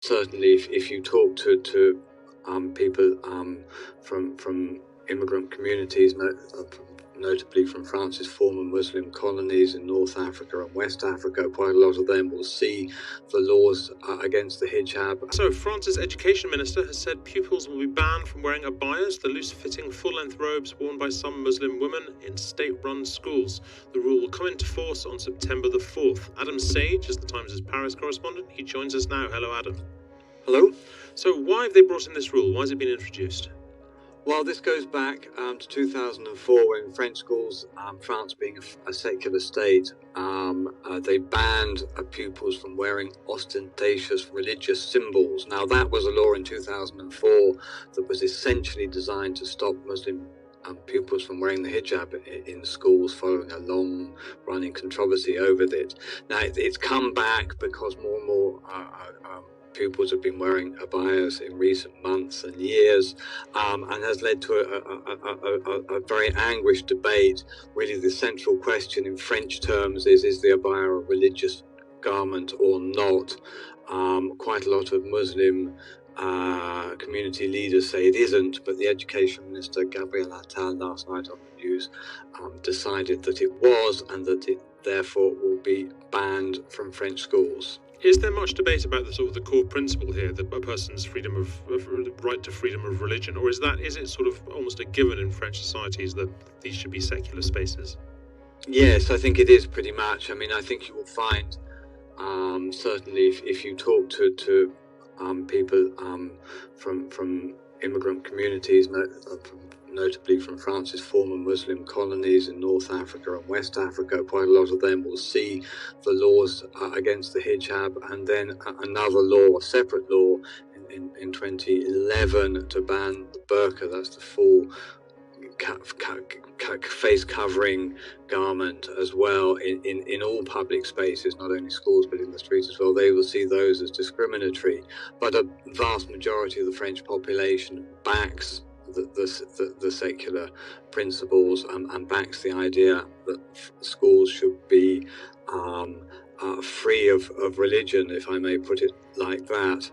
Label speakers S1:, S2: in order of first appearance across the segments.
S1: Certainly, if you talk to people from immigrant communities, notably from France's former Muslim colonies in North Africa and West Africa, quite a lot of them will see the laws against the hijab.
S2: So, France's education minister has said pupils will be banned from wearing abayas, the loose-fitting, full-length robes worn by some Muslim women in state-run schools. The rule will come into force on September the 4th. Adam Sage is the Times' Paris correspondent. He joins us now. Hello, Adam.
S1: Hello.
S2: So, why have they brought in this rule? Why has it been introduced?
S1: Well, this goes back to 2004 when French schools, France being a secular state, they banned pupils from wearing ostentatious religious symbols. Now, that was a law in 2004 that was essentially designed to stop Muslim pupils from wearing the hijab in schools following a long-running controversy over it. Now, it's come back because more and more pupils have been wearing abayas in recent months and years, and has led to a very anguished debate. Really, the central question in French terms is the abaya a religious garment or not? Quite a lot of Muslim community leaders say it isn't, but the Education Minister Gabriel Attal last night on the news decided that it was, and that it therefore will be banned from French schools.
S2: Is there much debate about the core principle here, that a person's freedom of right to freedom of religion, or is it sort of almost a given in French societies that these should be secular spaces?
S1: Yes, I think it is pretty much. I mean, I think you will find, certainly if you talk to people from immigrant communities, notably from France's former Muslim colonies in North Africa and West Africa, quite a lot of them will see the laws against the hijab, and then another law, a separate law in 2011 to ban the burqa. That's the full face covering garment as well in all public spaces, not only schools but in the streets as well. They will see those as discriminatory, but a vast majority of the French population backs the secular principles and backs the idea that schools should be free of religion, if I may put it like that,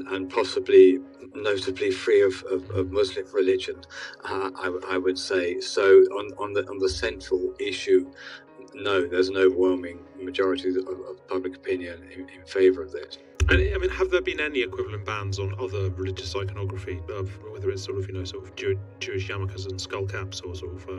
S1: and possibly notably free of Muslim religion, I would say. So on the central issue, no, there's an overwhelming majority of public opinion in favour of this.
S2: And I mean, have there been any equivalent bans on other religious iconography, whether it's sort of Jewish yarmulkes and skull caps, or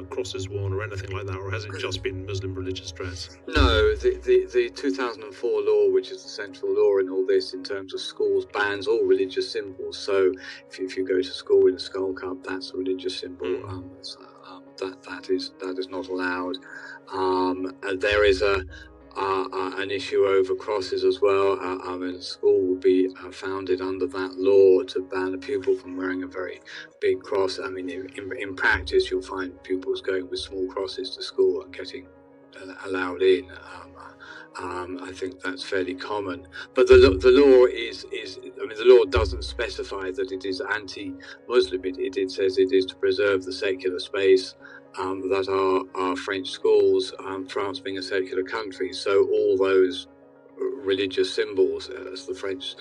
S2: crosses worn, or anything like that, or has it just been Muslim religious dress?
S1: No, the 2004 law, which is the central law in all this in terms of schools, bans all religious symbols. So if you go to school in a skull cap, that's a religious symbol. That is not allowed. There is an issue over crosses as well. A school will be founded under that law to ban a pupil from wearing a very big cross. I mean, in practice, you'll find pupils going with small crosses to school and getting allowed in. I think that's fairly common. But the law is I mean, the law doesn't specify that it is anti-Muslim. It says it is to preserve the secular space that are French schools, France being a secular country. So all those religious symbols, as the French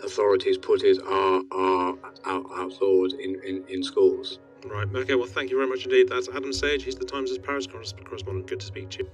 S1: authorities put it, are outlawed in schools.
S2: Right. Okay. Well, thank you very much indeed. That's Adam Sage. He's the Times' Paris correspondent. Good to speak to you.